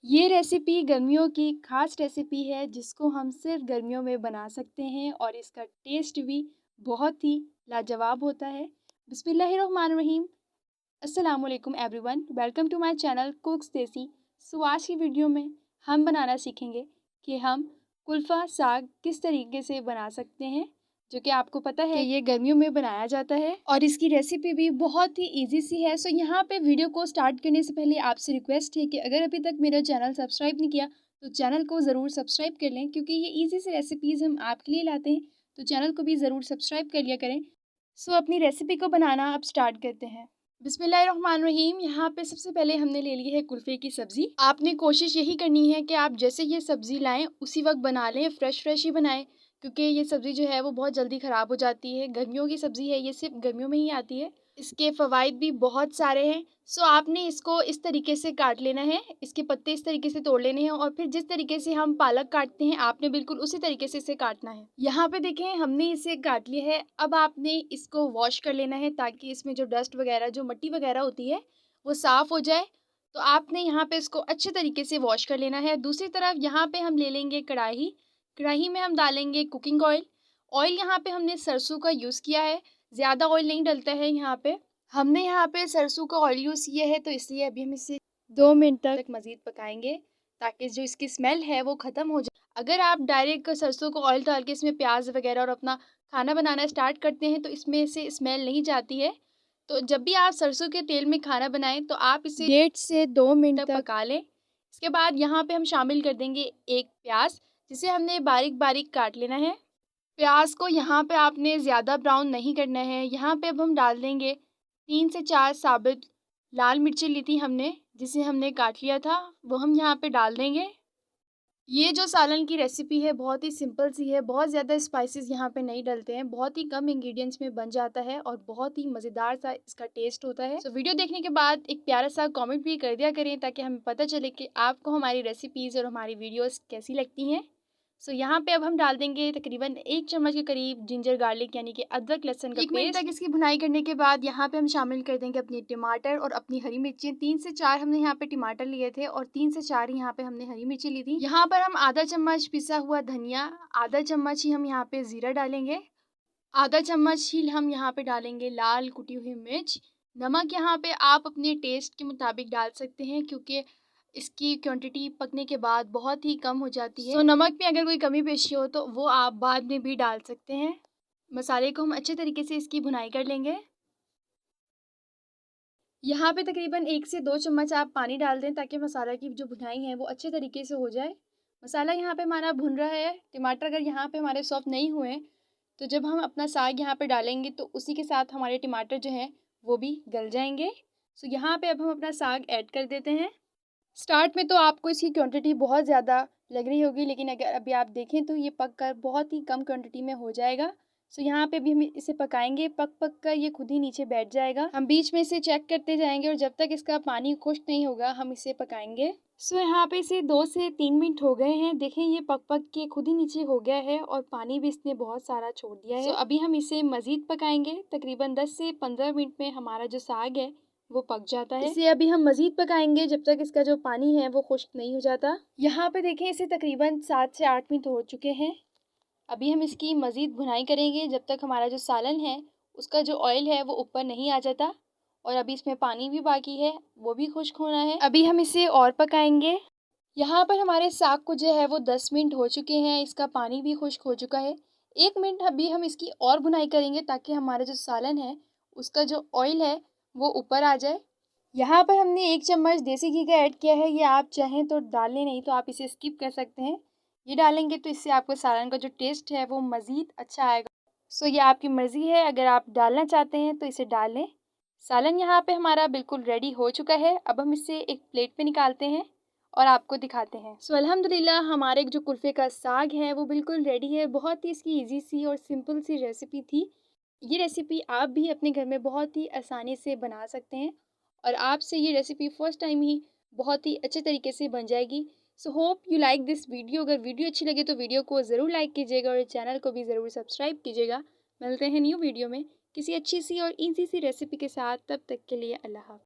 ये रेसिपी गर्मियों की ख़ास रेसिपी है जिसको हम सिर्फ़ गर्मियों में बना सकते हैं और इसका टेस्ट भी बहुत ही लाजवाब होता है। बिस्मिल्लाहिर्रहमानिर्रहीम। अस्सलाम वालेकुम everyone, welcome to my channel cooks Desi. So आज की वीडियो में हम बनाना सीखेंगे कि हम कुल्फ़ा साग किस तरीके से बना सकते हैं, जो कि आपको पता है कि ये गर्मियों में बनाया जाता है और इसकी रेसिपी भी बहुत ही इजी सी है। सो यहाँ पे वीडियो को स्टार्ट करने से पहले आपसे रिक्वेस्ट है कि अगर अभी तक मेरा चैनल सब्सक्राइब नहीं किया तो चैनल को ज़रूर सब्सक्राइब कर लें, क्योंकि ये ईजी से रेसिपीज़ हम आपके लिए लाते हैं, तो चैनल को भी ज़रूर सब्सक्राइब कर लिया करें। सो अपनी रेसिपी को बनाना अब स्टार्ट करते हैं। बिस्मिल्लाहिर्रहमानिर्रहीम। यहाँ पे सबसे पहले हमने ले ली है कुल्फ़े की सब्ज़ी। आपने कोशिश यही करनी है कि आप जैसे ये सब्ज़ी लाएँ उसी वक्त बना लें, फ़्रेश ही बनाएं, क्योंकि ये सब्ज़ी जो है वो बहुत जल्दी ख़राब हो जाती है। गर्मियों की सब्ज़ी है, ये सिर्फ गर्मियों में ही आती है। इसके फ़वाइद भी बहुत सारे हैं। सो आपने इसको इस तरीके से काट लेना है, इसके पत्ते इस तरीके से तोड़ लेने हैं और फिर जिस तरीके से हम पालक काटते हैं आपने बिल्कुल उसी तरीके से इसे काटना है। यहाँ पे देखें हमने इसे काट लिया है। अब आपने इसको वॉश कर लेना है ताकि इसमें जो डस्ट वगैरह, जो मिट्टी वगैरह होती है वो साफ़ हो जाए। तो आपने यहाँ पे इसको अच्छे तरीके से वॉश कर लेना है। दूसरी तरफ यहाँ पे हम ले लेंगे कढ़ाई। कढ़ाई में हम डालेंगे कुकिंग ऑयल। ऑयल यहाँ पे हमने सरसों का यूज़ किया है, ज़्यादा ऑयल नहीं डलता है। यहाँ पे हमने यहाँ पे सरसों का ऑयल यूज़ किया है, तो इसलिए अभी हम इसे 2 मिनट तक मज़ीद पकाएंगे ताकि जो इसकी स्मेल है वो ख़त्म हो जाए। अगर आप डायरेक्ट सरसों को ऑयल डाल के इसमें प्याज वगैरह और अपना खाना बनाना स्टार्ट करते हैं तो इसमें से स्मेल नहीं जाती है। तो जब भी आप सरसों के तेल में खाना बनाएं तो आप इसे 1.5 से 2 मिनट तक पका लें। इसके बाद यहाँ पे हम शामिल कर देंगे एक प्याज, जिसे हमने बारीक बारीक काट लेना है। प्याज को यहाँ पे आपने ज़्यादा ब्राउन नहीं करना है। यहाँ पे अब हम डाल देंगे 3 से 4 साबित लाल मिर्ची ली थी हमने, जिसे हमने काट लिया था, वो हम यहाँ पे डाल देंगे। ये जो सालन की रेसिपी है बहुत ही सिंपल सी है, बहुत ज़्यादा स्पाइसेस यहाँ पे नहीं डलते हैं, बहुत ही कम इंग्रेडिएंट्स में बन जाता है और बहुत ही मज़ेदार सा इसका टेस्ट होता है। सो वीडियो देखने के बाद एक प्यारा सा कमेंट भी कर दिया करें ताकि हमें पता चले कि आपको हमारी रेसिपीज़ और हमारी वीडियोज़ कैसी लगती हैं। सो यहाँ पे अब हम डाल देंगे तकरीबन 1 चम्मच के करीब जिंजर गार्लिक यानी कि अदरक लहसुन का पेस्ट। 1 मिनट तक इसकी भुनाई करने के बाद यहाँ पे हम शामिल कर देंगे अपने टमाटर और अपनी हरी मिर्ची। 3 से 4 हमने यहाँ पे टमाटर लिए थे और 3 से 4 यहाँ पे हमने हरी मिर्ची ली थी। यहाँ पर हम आधा चम्मच पिसा हुआ धनिया, आधा चम्मच ही हम यहाँ पे ज़ीरा डालेंगे, आधा चम्मच ही हम यहाँ पे डालेंगे लाल कुटी हुई मिर्च। नमक यहाँ पे आप अपने टेस्ट के मुताबिक डाल सकते हैं, क्योंकि इसकी क्वांटिटी पकने के बाद बहुत ही कम हो जाती है। तो नमक में अगर कोई कमी पेशी हो तो वो आप बाद में भी डाल सकते हैं। मसाले को हम अच्छे तरीके से इसकी भुनाई कर लेंगे। यहाँ पे तकरीबन 1 से 2 चम्मच आप पानी डाल दें ताकि मसाला की जो भुनाई है वो अच्छे तरीके से हो जाए। मसाला यहाँ पे हमारा भुन रहा है। टमाटर अगर यहाँ पे हमारे सॉफ्ट नहीं हुए तो जब हम अपना साग यहाँ पे डालेंगे तो उसी के साथ हमारे टमाटर जो हैं वो भी गल जाएंगे। सो यहाँ पे अब हम अपना साग ऐड कर देते हैं। स्टार्ट में तो आपको इसकी क्वांटिटी बहुत ज़्यादा लग रही होगी, लेकिन अगर अभी आप देखें तो ये पक कर बहुत ही कम क्वांटिटी में हो जाएगा। सो यहाँ पे भी हम इसे पकाएंगे, पक कर ये खुद ही नीचे बैठ जाएगा। हम बीच में इसे चेक करते जाएंगे और जब तक इसका पानी खुश्क नहीं होगा हम इसे पकाएंगे। सो यहाँ पे इसे 2 से 3 मिनट हो गए हैं। देखें ये पक के खुद ही नीचे हो गया है और पानी भी इसने बहुत सारा छोड़ दिया है। सो अभी हम इसे मज़ीद पकाएंगे। तकरीबन 10 से 15 मिनट में हमारा जो साग है वो पक जाता है। इसे अभी हम मज़ीद पकाएंगे जब तक इसका जो पानी है वो खुश्क नहीं हो जाता। यहाँ पे देखें इसे तकरीबन 7 से 8 मिनट हो चुके हैं। अभी हम इसकी मज़ीद भुनाई करेंगे जब तक हमारा जो सालन है उसका जो ऑयल है वो ऊपर नहीं आ जाता, और अभी इसमें पानी भी बाकी है, वो भी खुश्क होना है। अभी हम इसे और पकाएंगे। यहाँ पर हमारे साग को जो है वो 10 मिनट हो चुके हैं, इसका पानी भी खुश्क हो चुका है। 1 मिनट अभी हम इसकी और भुनाई करेंगे ताकि हमारा जो सालन है उसका जो ऑयल है वो ऊपर आ जाए। यहाँ पर हमने 1 चम्मच देसी घी का ऐड किया है। ये आप चाहें तो डाल लें, नहीं तो आप इसे स्किप कर सकते हैं। ये डालेंगे तो इससे आपको सालन का जो टेस्ट है वो मज़ीद अच्छा आएगा। सो ये आपकी मर्ज़ी है, अगर आप डालना चाहते हैं तो इसे डाल लें। सालन यहाँ पे हमारा बिल्कुल रेडी हो चुका है। अब हम इसे एक प्लेट पे निकालते हैं और आपको दिखाते हैं। सो अल्हम्दुलिल्लाह हमारे जो कुल्फ़े का साग है वो बिल्कुल रेडी है। बहुत ही इसकी ईजी सी और सिंपल सी रेसिपी थी। ये रेसिपी आप भी अपने घर में बहुत ही आसानी से बना सकते हैं और आपसे ये रेसिपी फ़र्स्ट टाइम ही बहुत ही अच्छे तरीके से बन जाएगी। So hope you like this video. अगर वीडियो अच्छी लगे तो वीडियो को ज़रूर लाइक कीजिएगा और चैनल को भी ज़रूर सब्सक्राइब कीजिएगा। मिलते हैं न्यू वीडियो में किसी अच्छी सी और ईज़ी सी रेसिपी के साथ। तब तक के लिए अल्लाह हाफ़िज़।